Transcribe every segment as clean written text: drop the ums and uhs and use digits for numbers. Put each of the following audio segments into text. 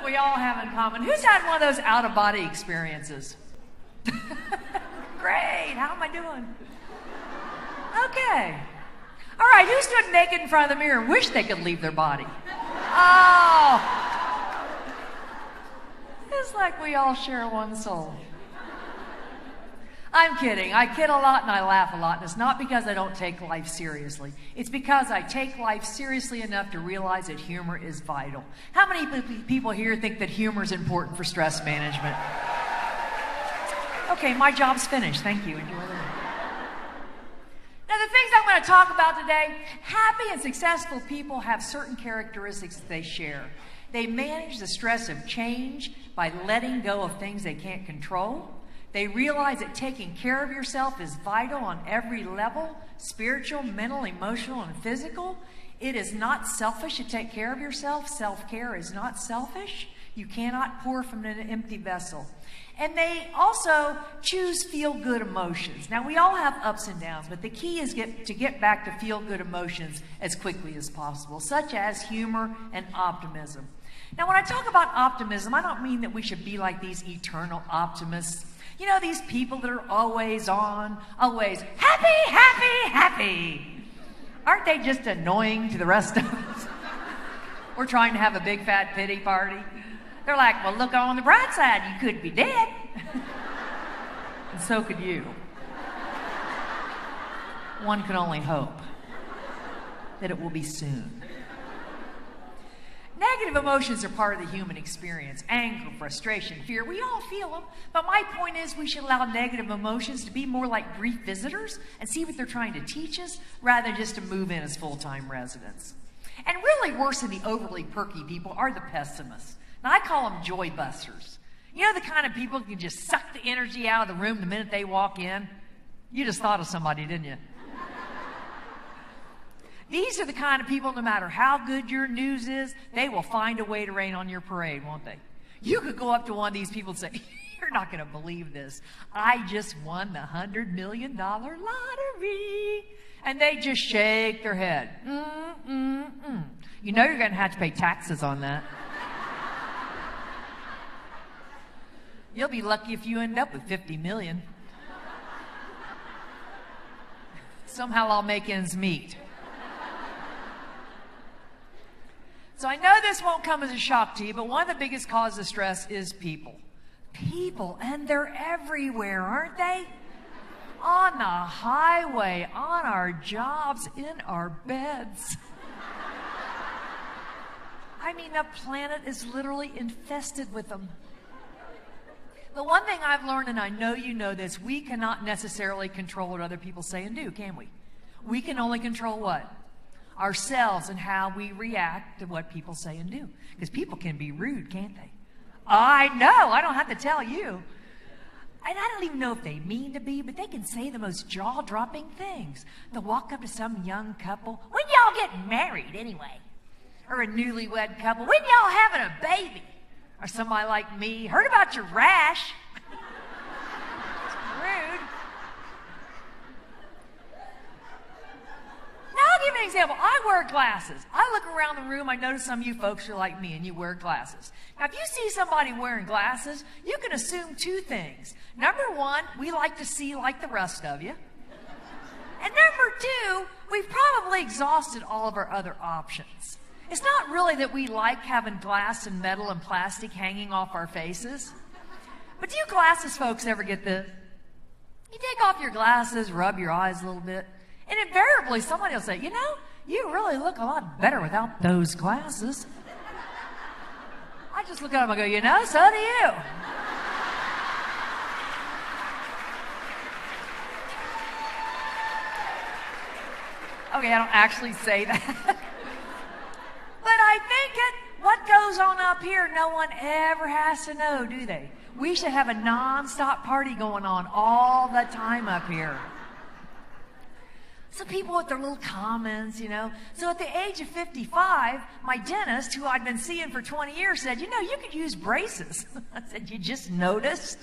we all have in common. Who's had one of those out-of-body experiences? Great. How am I doing? Okay. All right. Who stood naked in front of the mirror and wished they could leave their body? Oh. It's like we all share one soul. I'm kidding. I kid a lot and I laugh a lot, and it's not because I don't take life seriously. It's because I take life seriously enough to realize that humor is vital. How many people here think that humor is important for stress management? Okay, my job's finished. Thank you. Enjoy the day. Now, the things I'm going to talk about today, happy and successful people have certain characteristics that they share. They manage the stress of change by letting go of things they can't control. They realize that taking care of yourself is vital on every level, spiritual, mental, emotional, and physical. It is not selfish to take care of yourself. Self-care is not selfish. You cannot pour from an empty vessel. And they also choose feel-good emotions. Now, we all have ups and downs, but the key is to get back to feel-good emotions as quickly as possible, such as humor and optimism. Now, when I talk about optimism, I don't mean that we should be like these eternal optimists. You know, these people that are always on, always happy, happy, happy. Aren't they just annoying to the rest of us? We're trying to have a big fat pity party. They're like, well, look on the bright side, you could be dead. And so could you. One can only hope that it will be soon. Negative emotions are part of the human experience. Anger, frustration, fear, we all feel them. But my point is we should allow negative emotions to be more like brief visitors and see what they're trying to teach us rather than just to move in as full-time residents. And really worse than the overly perky people are the pessimists. Now, I call them joy busters. You know the kind of people who can just suck the energy out of the room the minute they walk in? You just thought of somebody, didn't you? These are the kind of people, no matter how good your news is, they will find a way to rain on your parade, won't they? You could go up to one of these people and say, you're not going to believe this. I just won the $100 million lottery. And they just shake their head. You know you're going to have to pay taxes on that. You'll be lucky if you end up with 50 million. Somehow I'll make ends meet. So I know this won't come as a shock to you, but one of the biggest causes of stress is people. People, and they're everywhere, aren't they? On the highway, on our jobs, in our beds. I mean, the planet is literally infested with them. The one thing I've learned, and I know you know this, we cannot necessarily control what other people say and do, can we? We can only control what? Ourselves and how we react to what people say and do. Because people can be rude, can't they? I know, I don't have to tell you. And I don't even know if they mean to be, but they can say the most jaw-dropping things. They'll walk up to some young couple. When y'all get married, anyway? Or a newlywed couple. When y'all having a baby? Or somebody like me. Heard about your rash? Rude. Now, I'll give you an example. I wear glasses. I look around the room. I notice some of you folks are like me and you wear glasses. Now, if you see somebody wearing glasses, you can assume two things. Number one, we like to see like the rest of you. And number two, we've probably exhausted all of our other options. It's not really that we like having glass and metal and plastic hanging off our faces. But do you glasses folks ever get this? You take off your glasses, rub your eyes a little bit, and invariably somebody will say, you know, you really look a lot better without those glasses. I just look at them and go, you know, so do you. Okay, I don't actually say that. But I think what goes on up here, no one ever has to know, do they? We should have a non-stop party going on all the time up here. So people with their little comments, you know. So at the age of 55, my dentist, who I'd been seeing for 20 years, said, you know, you could use braces. I said, you just noticed?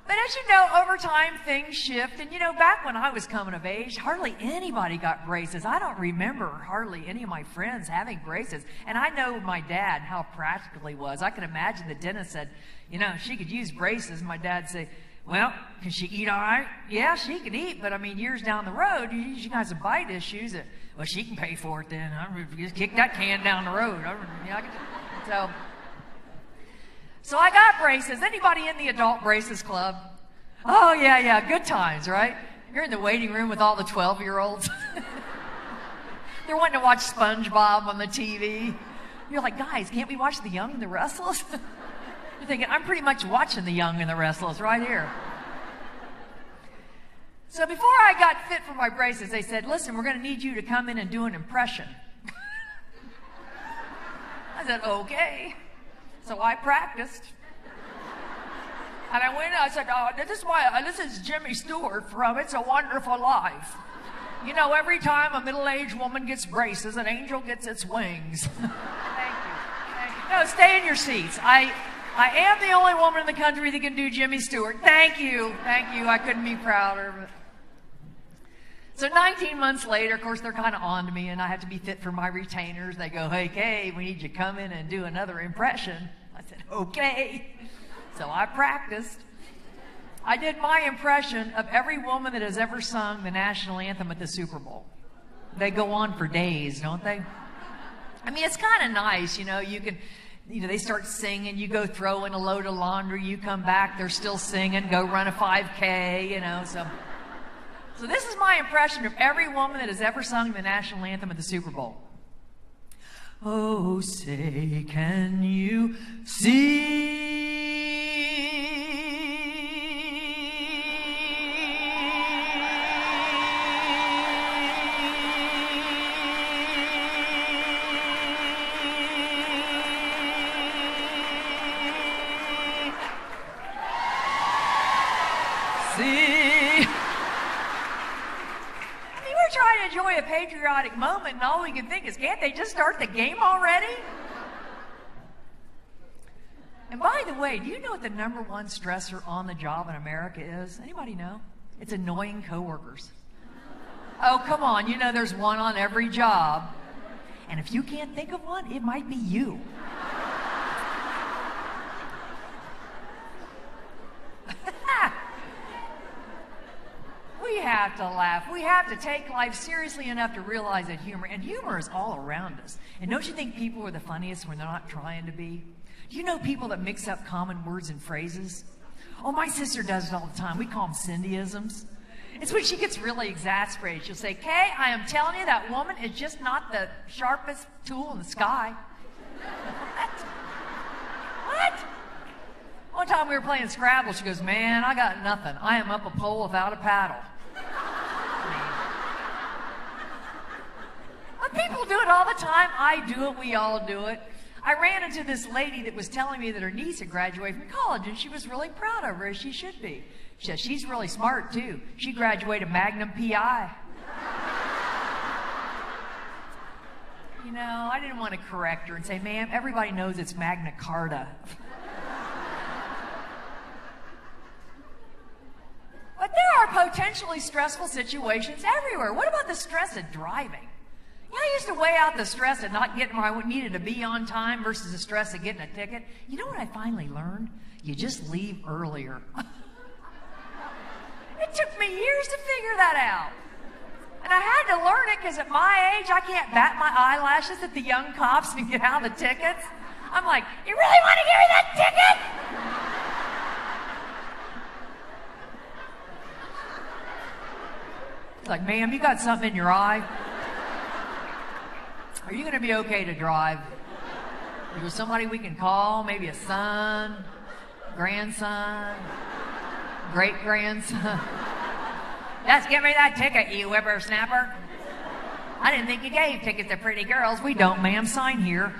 But as you know, over time, things shift. And, back when I was coming of age, hardly anybody got braces. I don't remember hardly any of my friends having braces. And I know my dad, how practical he was. I can imagine the dentist said, she could use braces. My dad say, well, can she eat all right? Yeah, she can eat. But, years down the road, she got some bite issues. Well, she can pay for it then. Just kick that can down the road. So I got braces. Anybody in the adult braces club? Oh, yeah, good times, right? You're in the waiting room with all the 12-year-olds. They're wanting to watch SpongeBob on the TV. You're like, guys, can't we watch The Young and the Restless? You're thinking, I'm pretty much watching The Young and the Restless right here. So before I got fit for my braces, they said, listen, we're going to need you to come in and do an impression. I said, okay. So I practiced. And I went in, I said, this is Jimmy Stewart from It's a Wonderful Life. Every time a middle-aged woman gets braces, an angel gets its wings. Thank you. No, stay in your seats. I am the only woman in the country that can do Jimmy Stewart. Thank you. I couldn't be prouder. So 19 months later, of course, they're kind of on to me, and I have to be fit for my retainers. They go, hey, Kay, we need you to come in and do another impression. I said, okay. So I practiced. I did my impression of every woman that has ever sung the national anthem at the Super Bowl. They go on for days, don't they? It's kind of nice, you can... they start singing, you go throw in a load of laundry, you come back, they're still singing, go run a 5K, So this is my impression of every woman that has ever sung the national anthem at the Super Bowl. Oh, say, can you see? Trying to enjoy a patriotic moment, and all we can think is, can't they just start the game already? And by the way, do you know what the number one stressor on the job in America is? Anybody know? It's annoying coworkers. Oh, come on, there's one on every job. And if you can't think of one, it might be you. We have to laugh. We have to take life seriously enough to realize that humor is all around us. And don't you think people are the funniest when they're not trying to be? Do you know people that mix up common words and phrases? Oh, my sister does it all the time. We call them Cindyisms. It's when she gets really exasperated. She'll say, Kay, I am telling you, that woman is just not the sharpest tool in the sky. What? One time we were playing Scrabble. She goes, man, I got nothing. I am up a pole without a paddle. People do it all the time. I do it. We all do it. I ran into this lady that was telling me that her niece had graduated from college, and she was really proud of her, as she should be. She said, she's really smart, too. She graduated Magnum P.I. I didn't want to correct her and say, ma'am, everybody knows it's Magna Carta. But there are potentially stressful situations everywhere. What about the stress of driving? I used to weigh out the stress of not getting where I needed to be on time versus the stress of getting a ticket. You know what I finally learned? You just leave earlier. It took me years to figure that out. And I had to learn it because at my age, I can't bat my eyelashes at the young cops and get out of the tickets. I'm like, you really want to give me that ticket? It's like, ma'am, you got something in your eye? Are you going to be okay to drive? Is there somebody we can call? Maybe a son, grandson, great-grandson? Just give me that ticket, you whippersnapper. I didn't think you gave tickets to pretty girls. We don't, ma'am. Sign here.